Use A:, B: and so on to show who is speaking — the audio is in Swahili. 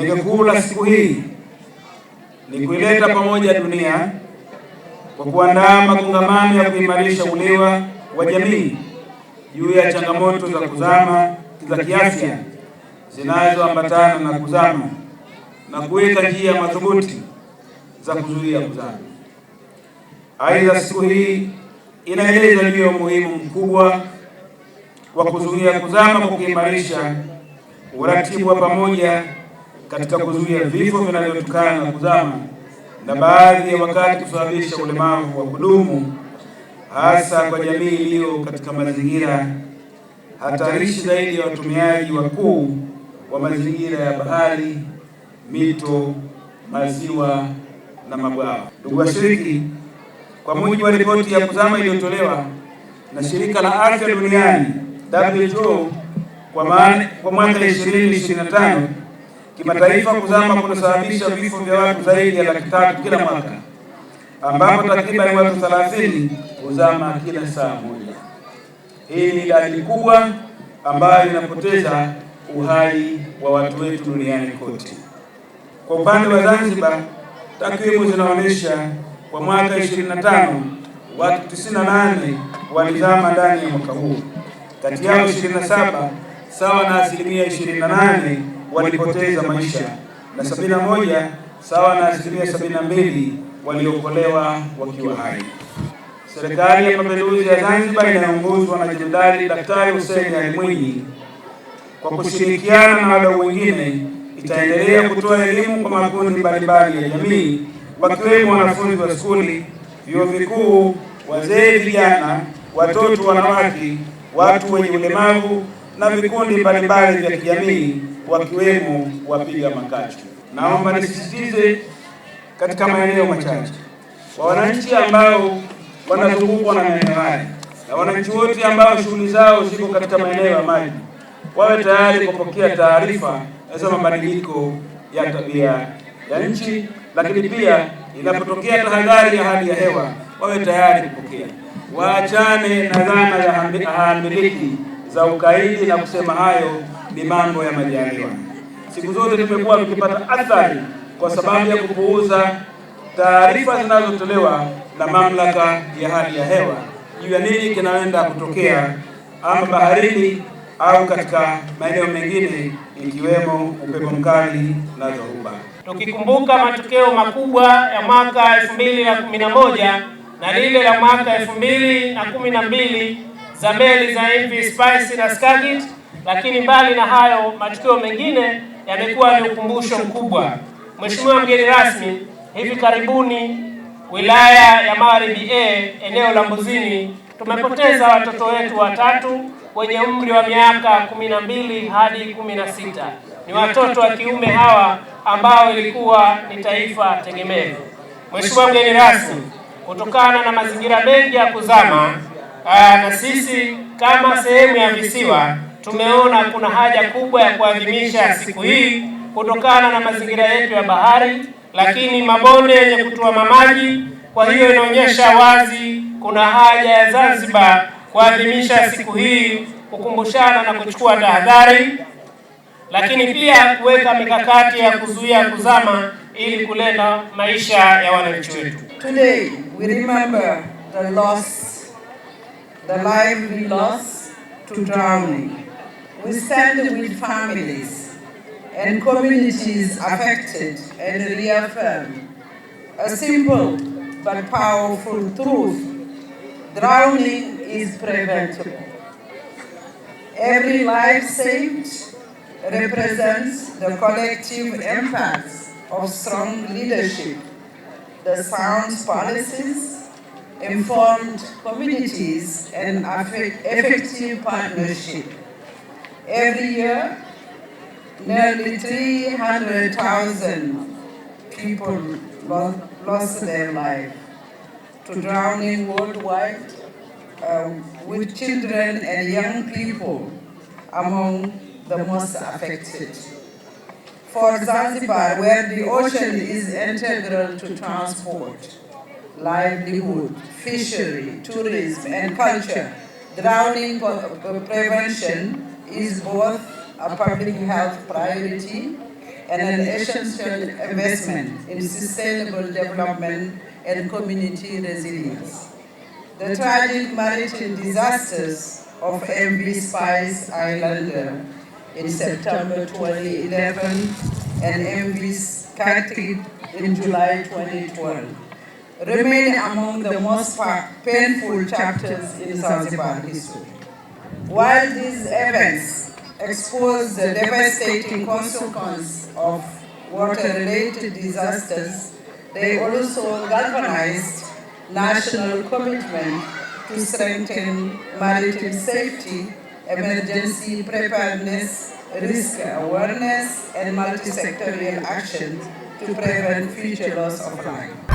A: Lengo kuu la siku hii ni kuileta pamoja dunia kwa kuandaa makongamano ya kuimarisha uelewa wa jamii juu ya changamoto za kuzama za kiafya zinazoambatana na kuzama na kuweka njia madhubuti za kuzuia kuzama. Aidha, siku hii inaeleza juu ya umuhimu mkubwa wa kuzuia kuzama kwa kuimarisha uratibu wa pamoja katika kuzuia vifo vinavyotokana na kuzama na baadhi ya wakati kusababisha ulemavu wa kudumu, hasa kwa jamii iliyo katika mazingira hatarishi zaidi ya watumiaji wakuu wa mazingira ya bahari, mito, maziwa na mabwawa. Ndugu washiriki, kwa mujibu wa ripoti ya kuzama iliyotolewa na Shirika la Afya Duniani WHO kwa mwaka 2025, kimataifa kuzama kunasababisha vifo vya watu zaidi ya 300,000 kila mwaka, ambapo takriban watu 30 huzama kila saa moja. Hii ni idadi kubwa ambayo inapoteza uhai wa watu wetu duniani kote. Kwa upande wa Zanzibar, takwimu zinaonyesha kwa mwaka 25 watu 98 walizama ndani ya mwaka huu. Kati yao 27 sawa na 28% walipoteza maisha na 71 sawa na 72% waliokolewa wakiwa hai. Serikali ya Mapinduzi ya Zanzibar inayoongozwa na Jenerali Daktari Hussein Ali Mwinyi kwa kushirikiana na wadau wengine itaendelea kutoa elimu kwa makundi mbalimbali ya jamii, wakiwemo wanafunzi wa skuli, vyuo vikuu, wazee, vijana, watoto, wanawake, watu wenye ulemavu na vikundi mbalimbali vya kijamii, wakiwemo wapiga makachu. Naomba nisisitize katika maeneo machache kwa wananchi ambao wanazungukwa na maeneo haya na wananchi wote ambao shughuli zao ziko katika maeneo ya maji, wawe tayari kupokea taarifa za mabadiliko ya tabia ya nchi, lakini pia inapotokea tahadhari ya hali ya hewa wawe tayari kupokea. Waachane na dhana ya hamiliki za ukaidi na kusema hayo ni mambo ya majaliwa. Siku zote tumekuwa tukipata athari kwa sababu ya kupuuza taarifa zinazotolewa na mamlaka ya hali ya hewa juu ya nini kinaenda kutokea ama baharini au katika maeneo mengine ikiwemo upepo mkali na dhoruba.
B: Tukikumbuka matukio makubwa ya mwaka 2011 na lile la mwaka 2012 za meli za MV Spice na Skagit, lakini mbali na hayo matukio mengine yamekuwa ni ukumbusho mkubwa. Mheshimiwa mgeni rasmi, hivi karibuni wilaya ya Magharibi eneo la Mbuzini tumepoteza watoto wetu watatu wenye umri wa miaka 12 hadi 16. Ni watoto wa kiume hawa ambao ilikuwa ni taifa tegemezi. Mheshimiwa mgeni rasmi, kutokana na mazingira mengi ya kuzama na sisi kama sehemu ya visiwa tumeona kuna haja kubwa ya kuadhimisha siku hii kutokana na mazingira yetu ya bahari, lakini mabonde yenye kutuama maji. Kwa hiyo inaonyesha wazi kuna haja ya Zanzibar kuadhimisha siku hii, kukumbushana na kuchukua tahadhari, lakini pia kuweka mikakati ya kuzuia kuzama ili kulinda maisha ya wananchi wetu.
C: Today we remember the life we lost to drowning. We stand with families and communities affected and reaffirm a simple but powerful truth: drowning is preventable. Every life saved represents the collective impacts of strong leadership, the sound policies, informed communities, and effective partnership. Every year, nearly 300,000 people lost their life to drowning worldwide, with children and young people among the most affected. For Zanzibar, where the ocean is integral to transport, livelihood, fishery, tourism, and culture, drowning prevention is both a public health priority and an essential investment in sustainable development and community resilience. The tragic maritime disasters of MV Spice Islander in September 2011 and MV Kartik in July 2012 remain among the most painful chapters in Zanzibar history. While these events expose the devastating consequences of water-related disasters, they also galvanized national commitment to strengthen maritime safety, emergency preparedness, risk awareness, and multi-sectorial action to prevent future loss of life.